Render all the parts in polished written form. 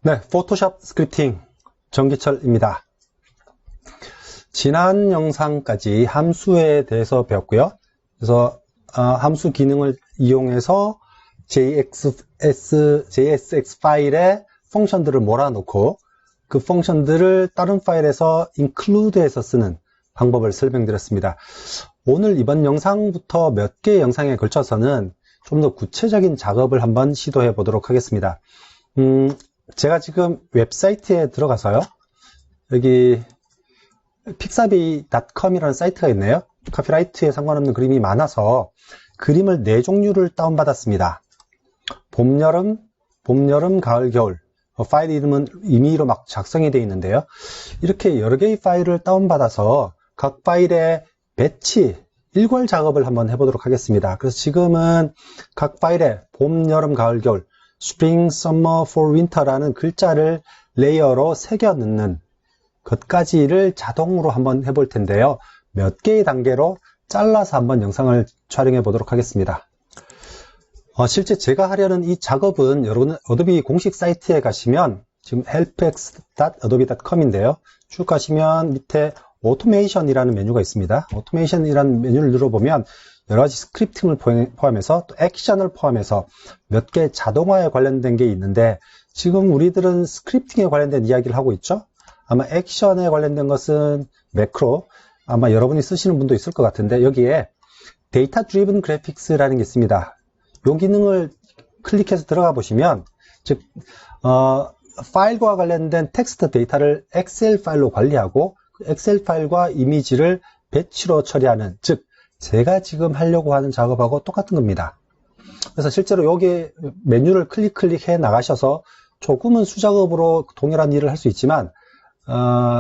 네, 포토샵 스크립팅 정기철입니다. 지난 영상까지 함수에 대해서 배웠고요. 그래서 함수 기능을 이용해서 JSX 파일에 펑션들을 몰아놓고 그 펑션들을 다른 파일에서 include해서 쓰는 방법을 설명드렸습니다. 오늘 이번 영상부터 몇 개의 영상에 걸쳐서는 좀 더 구체적인 작업을 한번 시도해 보도록 하겠습니다. 제가 지금 웹사이트에 들어가서요. 여기 pixabay.com이라는 사이트가 있네요. 카피라이트에 상관없는 그림이 많아서 그림을 4종류를 다운받았습니다. 봄, 여름, 가을, 겨울. 파일 이름은 임의로 막 작성이 되어 있는데요. 이렇게 여러 개의 파일을 다운받아서 각 파일의 배치, 일괄 작업을 한번 해보도록 하겠습니다. 그래서 지금은 각 파일에 봄, 여름, 가을, 겨울, Spring, Summer, Fall, Winter라는 글자를 레이어로 새겨 넣는 것까지를 자동으로 한번 해볼 텐데요. 몇 개의 단계로 잘라서 한번 영상을 촬영해 보도록 하겠습니다. 실제 제가 하려는 이 작업은 여러분 어도비 공식 사이트에 가시면 지금 helpx.adobe.com인데요. 쭉 가시면 밑에 오토메이션이라는 메뉴가 있습니다. 오토메이션이라는 메뉴를 눌러보면 여러 가지 스크립팅을 포함해서 또 액션을 포함해서 몇 개 자동화에 관련된 게 있는데 지금 우리들은 스크립팅에 관련된 이야기를 하고 있죠. 아마 액션에 관련된 것은 매크로 아마 여러분이 쓰시는 분도 있을 것 같은데 여기에 데이터 드리븐 그래픽스라는 게 있습니다. 이 기능을 클릭해서 들어가 보시면 즉 파일과 관련된 텍스트 데이터를 엑셀 파일로 관리하고 그 엑셀 파일과 이미지를 배치로 처리하는 즉 제가 지금 하려고 하는 작업하고 똑같은 겁니다. 그래서 실제로 여기 메뉴를 클릭해 나가셔서 조금은 수작업으로 동일한 일을 할 수 있지만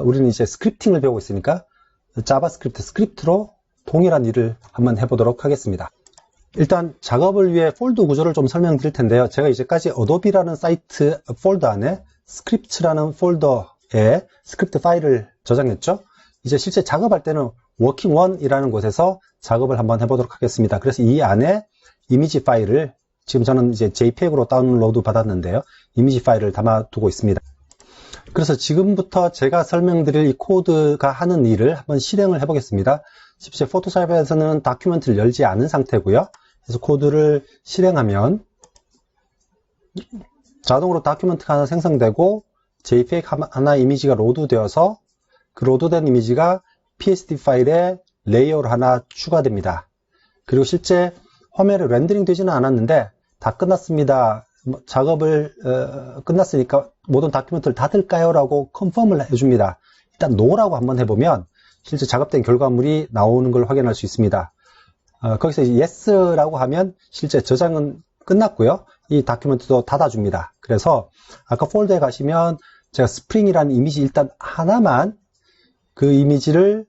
우리는 이제 스크립팅을 배우고 있으니까 자바스크립트 스크립트로 동일한 일을 한번 해보도록 하겠습니다. 일단 작업을 위해 폴더 구조를 좀 설명드릴 텐데요. 제가 이제까지 어도비라는 사이트 폴더 안에 스크립트라는 폴더에 스크립트 파일을 저장했죠. 이제 실제 작업할 때는 워킹 1이라는 곳에서 작업을 한번 해보도록 하겠습니다. 그래서 이 안에 이미지 파일을 지금 저는 이제 JPEG으로 다운로드 받았는데요. 이미지 파일을 담아두고 있습니다. 그래서 지금부터 제가 설명드릴 이 코드가 하는 일을 한번 실행을 해보겠습니다. 실제 포토샵에서는 다큐멘트를 열지 않은 상태고요. 그래서 코드를 실행하면 자동으로 다큐멘트가 하나 생성되고 JPEG 하나 이미지가 로드되어서 그 로드된 이미지가 PSD 파일에 레이어로 하나 추가됩니다. 그리고 실제 화면에 렌더링 되지는 않았는데 다 끝났습니다. 작업을 끝났으니까 모든 다큐멘트를 닫을까요? 라고 컨펌을 해줍니다. 일단 노라고 한번 해보면 실제 작업된 결과물이 나오는 걸 확인할 수 있습니다. 거기서 yes라고 하면 실제 저장은 끝났고요. 이 다큐멘트도 닫아줍니다. 그래서 아까 폴더에 가시면 제가 스프링이라는 이미지 일단 하나만 그 이미지에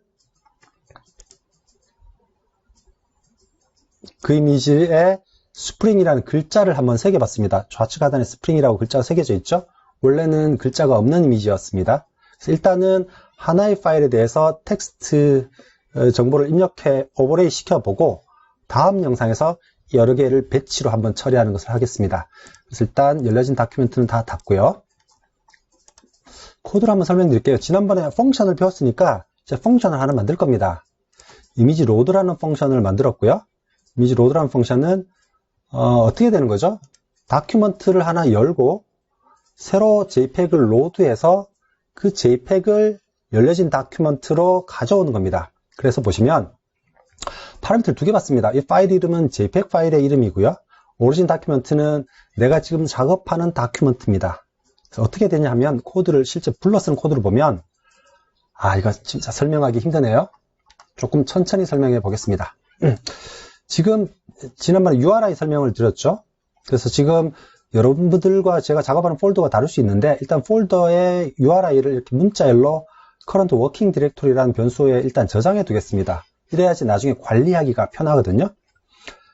스프링이라는 글자를 한번 새겨봤습니다. 좌측 하단에 스프링이라고 글자가 새겨져 있죠. 원래는 글자가 없는 이미지였습니다. 그래서 일단은 하나의 파일에 대해서 텍스트 정보를 입력해 오버레이 시켜보고 다음 영상에서 여러 개를 배치로 한번 처리하는 것을 하겠습니다. 그래서 일단 열려진 다큐멘트는 다 닫고요. 코드를 한번 설명드릴게요. 지난번에 펑션을 배웠으니까 이제 펑션을 하나 만들 겁니다. 이미지 로드라는 펑션을 만들었고요. 이미지 로드라는 펑션은 어떻게 되는 거죠? 다큐멘트를 하나 열고 새로 JPEG을 로드해서 그 JPEG을 열려진 다큐멘트로 가져오는 겁니다. 그래서 보시면 파라미터를 2개 받습니다. 이 파일 이름은 JPEG 파일의 이름이고요. 오리진 다큐멘트는 내가 지금 작업하는 다큐멘트입니다. 그래서 어떻게 되냐 하면 코드를 실제 불러 쓰는 코드를 보면 이거 진짜 설명하기 힘드네요. 조금 천천히 설명해 보겠습니다. 지금 지난번에 URI 설명을 드렸죠. 그래서 지금 여러분들과 제가 작업하는 폴더가 다를 수 있는데 일단 폴더의 URI를 이렇게 문자열로 current working directory라는 변수에 일단 저장해 두겠습니다. 이래야지 나중에 관리하기가 편하거든요.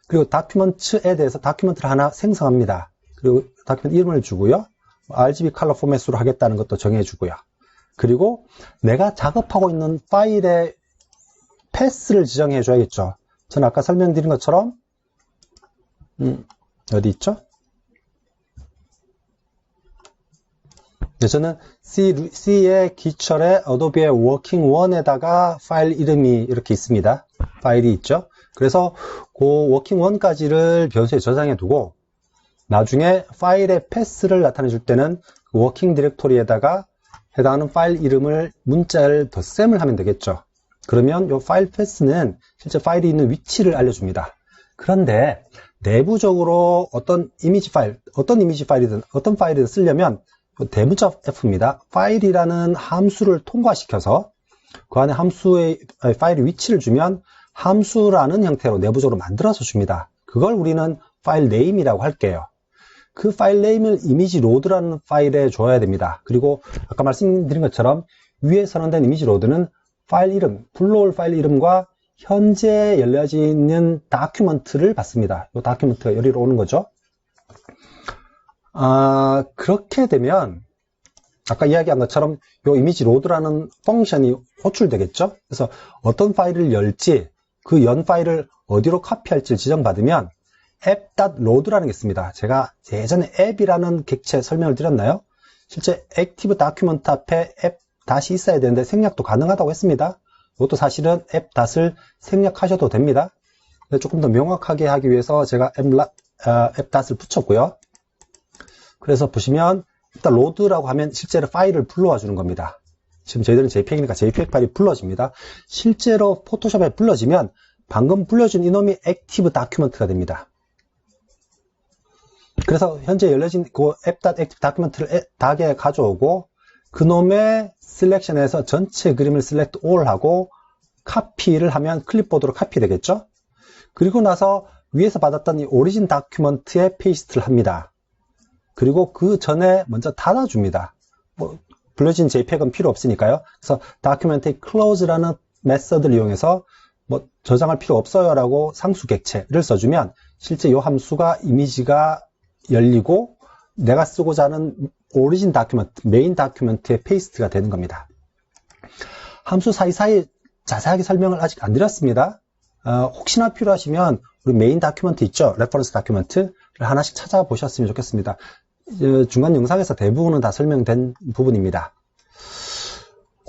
그리고 다큐멘트에 대해서 다큐멘트를 하나 생성합니다. 그리고 다큐멘트 이름을 주고요. RGB 컬러 포맷으로 하겠다는 것도 정해주고요. 그리고 내가 작업하고 있는 파일의 패스를 지정해 줘야겠죠. 저는 아까 설명드린 것처럼 어디 있죠? 저는 C의 기철에 어도비의 워킹1에다가 파일 이름이 이렇게 있습니다. 파일이 있죠. 그래서 그 워킹1까지를 변수에 저장해 두고 나중에 파일의 패스를 나타내 줄 때는 그 워킹 디렉토리에다가 해당하는 파일 이름을 문자를 덧셈을 하면 되겠죠. 그러면 이 파일 패스는 실제 파일이 있는 위치를 알려줍니다. 그런데 내부적으로 어떤 이미지 파일이든 어떤 파일이든 쓰려면 대문자 F입니다. 파일이라는 함수를 통과시켜서 그 안에 파일의 위치를 주면 함수라는 형태로 내부적으로 만들어서 줍니다. 그걸 우리는 파일 네임이라고 할게요. 그 파일 네임을 이미지 로드라는 파일에 줘야 됩니다. 그리고 아까 말씀드린 것처럼 위에 선언된 이미지 로드는 파일 이름, 불러올 파일 이름과 현재 열려져 있는 다큐먼트를 받습니다. 이 다큐먼트가 여기로 오는 거죠. 그렇게 되면 아까 이야기한 것처럼 이 이미지 로드라는 펑션이 호출되겠죠. 그래서 어떤 파일을 열지 그 연 파일을 어디로 카피할지 지정받으면 app.load라는 게 있습니다. 제가 예전에 app이라는 객체 설명을 드렸나요? 실제 액티브 다큐먼트 앞에 app 다시 있어야 되는데 생략도 가능하다고 했습니다. 이것도 사실은 app.을 생략하셔도 됩니다. 근데 조금 더 명확하게 하기 위해서 제가 app.을 붙였고요. 그래서 보시면 일단 로드라고 하면 실제로 파일을 불러와 주는 겁니다. 지금 저희들은 JPEG이니까 JPEG 파일이 불러집니다. 실제로 포토샵에 불러지면 방금 불려준 이놈이 액티브 다큐먼트가 됩니다. 그래서 현재 열려진 그 app.active 다큐먼트를 닥에 가져오고 그놈의 셀렉션에서 전체 그림을 select all 하고 카피를 하면 클립보드로 카피 되겠죠. 그리고 나서 위에서 받았던 이 오리진 다큐먼트에 페이스트를 합니다. 그리고 그 전에 먼저 닫아줍니다. 불려진 JPEG은 필요 없으니까요. 그래서 document의 close라는 메서드를 이용해서 저장할 필요 없어요 라고 상수 객체를 써주면 실제 이 함수가 이미지가 열리고 내가 쓰고자 하는 오리진 다큐먼트, 메인 다큐먼트에 페이스트가 되는 겁니다. 함수 사이사이 자세하게 설명을 아직 안 드렸습니다. 혹시나 필요하시면 우리 메인 다큐먼트 있죠? 레퍼런스 다큐먼트를 하나씩 찾아보셨으면 좋겠습니다. 중간 영상에서 대부분은 다 설명된 부분입니다.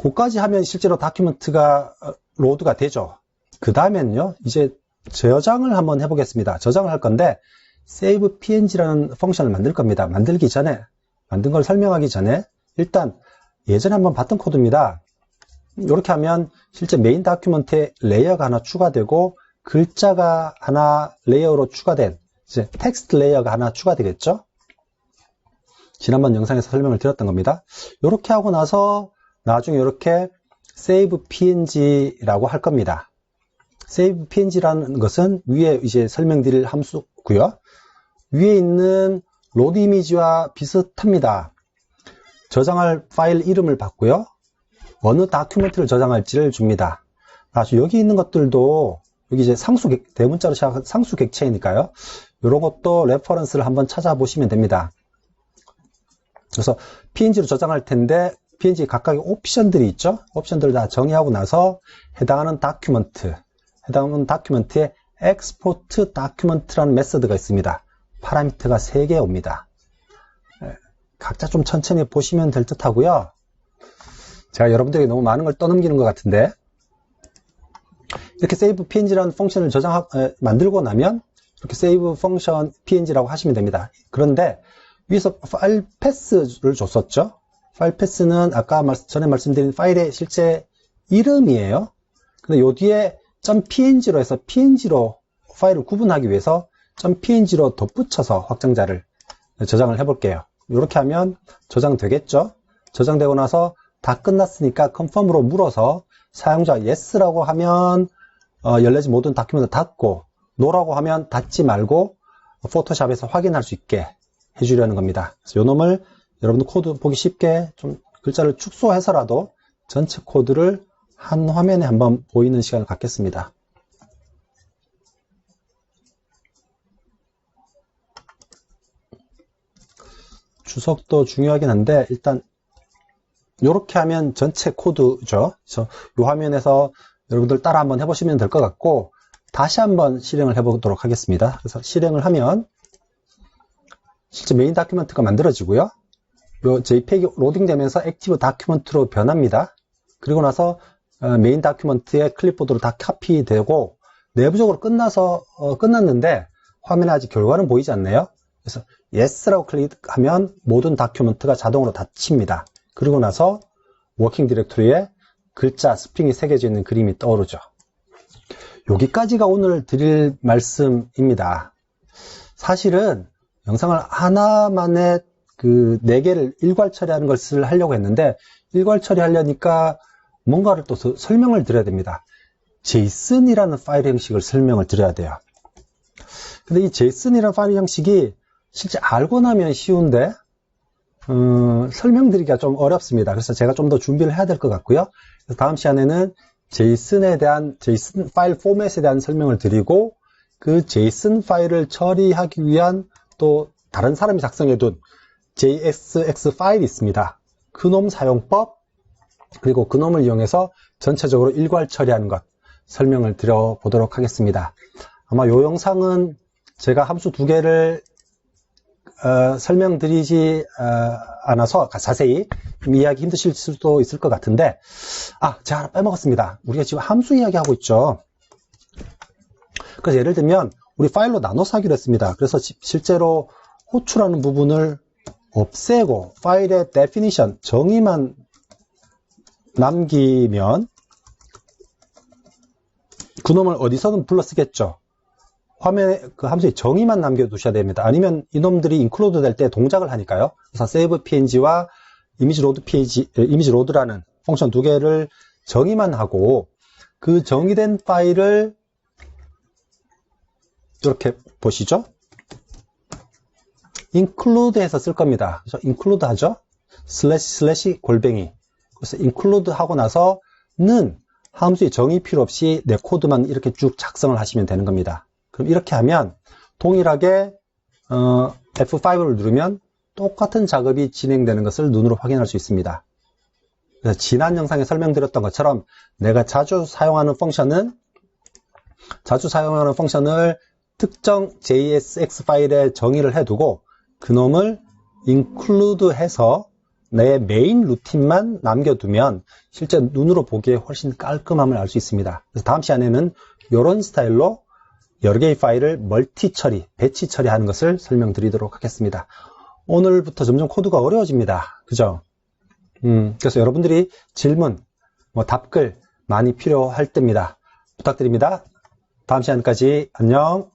그까지 하면 실제로 다큐먼트가 로드가 되죠. 그 다음엔요, 이제 저장을 한번 해보겠습니다. 저장을 할 건데, save png라는 펑션을 만들 겁니다. 만들기 전에, 만든 걸 설명하기 전에, 일단 예전에 한번 봤던 코드입니다. 이렇게 하면 실제 메인 다큐먼트에 레이어가 하나 추가되고, 글자가 하나 레이어로 추가된, 이제 텍스트 레이어가 하나 추가되겠죠? 지난번 영상에서 설명을 드렸던 겁니다. 이렇게 하고 나서 나중에 이렇게 save png라고 할 겁니다. save png라는 것은 위에 이제 설명드릴 함수고요. 위에 있는 로드 이미지와 비슷합니다. 저장할 파일 이름을 받고요. 어느 다큐멘트를 저장할지를 줍니다. 여기 있는 것들도 여기 이제 대문자로 시작한 상수 객체이니까요. 이런 것도 레퍼런스를 한번 찾아보시면 됩니다. 그래서 PNG로 저장할 텐데 PNG 각각의 옵션들이 있죠. 옵션들을 다 정의하고 나서 해당하는 다큐멘트에 export document라는 메서드가 있습니다. 파라미터가 3개 옵니다. 각자 좀 천천히 보시면 될 듯 하고요. 제가 여러분들에게 너무 많은 걸 떠넘기는 것 같은데 이렇게 save png라는 펑션을 만들고 나면 이렇게 save 펑션 png라고 하시면 됩니다. 그런데 위에서 파일 패스를 줬었죠. 파일 패스는 아까 전에 말씀드린 파일의 실제 이름이에요. 근데 요 뒤에 .png로 해서 png로 파일을 구분하기 위해서 .png로 덧붙여서 확장자를 저장을 해볼게요. 이렇게 하면 저장되겠죠. 저장되고 나서 다 끝났으니까 confirm으로 물어서 사용자 yes라고 하면 열려진 모든 다큐멘트 닫고 no라고 하면 닫지 말고 포토샵에서 확인할 수 있게 해주려는 겁니다. 그래서 요 놈을 여러분들 코드 보기 쉽게 좀 글자를 축소해서라도 전체 코드를 한 화면에 한번 보이는 시간을 갖겠습니다. 주석도 중요하긴 한데 일단 이렇게 하면 전체 코드죠. 그래서 이 화면에서 여러분들 따라 한번 해보시면 될 것 같고 다시 한번 실행을 해보도록 하겠습니다. 그래서 실행을 하면 실제 메인 다큐멘트가 만들어지고요. 요 JPEG 로딩되면서 액티브 다큐먼트로 변합니다. 그리고 나서 메인 다큐먼트에 클립보드로 다 카피되고 내부적으로 끝났는데 화면에 아직 결과는 보이지 않네요. 그래서 Yes라고 클릭하면 모든 다큐먼트가 자동으로 닫힙니다. 그리고 나서 워킹 디렉토리에 글자 스프링이 새겨져 있는 그림이 떠오르죠. 여기까지가 오늘 드릴 말씀입니다. 사실은 영상을 하나만에 그 4개를 일괄 처리하는 것을 하려고 했는데 일괄 처리하려니까 뭔가를 또 설명을 드려야 됩니다. JSON이라는 파일 형식을 설명을 드려야 돼요. 근데 이 JSON이라는 파일 형식이 실제 알고 나면 쉬운데 설명드리기가 좀 어렵습니다. 그래서 제가 좀 더 준비를 해야 될 것 같고요. 그래서 다음 시간에는 JSON에 대한 JSON 파일 포맷에 대한 설명을 드리고 그 JSON 파일을 처리하기 위한 또 다른 사람이 작성해둔 JSX 파일이 있습니다. 그놈 사용법 그리고 그놈을 이용해서 전체적으로 일괄 처리하는 것 설명을 드려보도록 하겠습니다. 아마 이 영상은 제가 함수 2개를 설명드리지 않아서 자세히 이해하기 힘드실 수도 있을 것 같은데 제가 하나 빼먹었습니다. 우리가 지금 함수 이야기하고 있죠. 그래서 예를 들면 우리 파일로 나눠서 하기로 했습니다. 그래서 실제로 호출하는 부분을 없애고 파일의 definition, 정의만 남기면 그놈을 어디서든 불러 쓰겠죠. 화면에 그 함수의 정의만 남겨두셔야 됩니다. 아니면 이놈들이 include 될 때 동작을 하니까요. 그래서 save png와 image load라는 펑션 2개를 정의만 하고 그 정의된 파일을 이렇게 보시죠. include 해서 쓸 겁니다. 그래서 include 하죠. // 골뱅이. 그래서 include 하고 나서는 함수의 정의 필요 없이 내 코드만 이렇게 쭉 작성을 하시면 되는 겁니다. 그럼 이렇게 하면 동일하게 F5를 누르면 똑같은 작업이 진행되는 것을 눈으로 확인할 수 있습니다. 그래서 지난 영상에 설명드렸던 것처럼 내가 자주 사용하는 펑션을 특정 JSX 파일에 정의를 해두고 그놈을 include 해서 내 메인 루틴만 남겨두면 실제 눈으로 보기에 훨씬 깔끔함을 알 수 있습니다. 그래서 다음 시간에는 이런 스타일로 여러 개의 파일을 멀티 처리, 배치 처리하는 것을 설명드리도록 하겠습니다. 오늘부터 점점 코드가 어려워집니다. 그죠? 그래서 여러분들이 질문, 답글 많이 필요할 때입니다. 부탁드립니다. 다음 시간까지 안녕.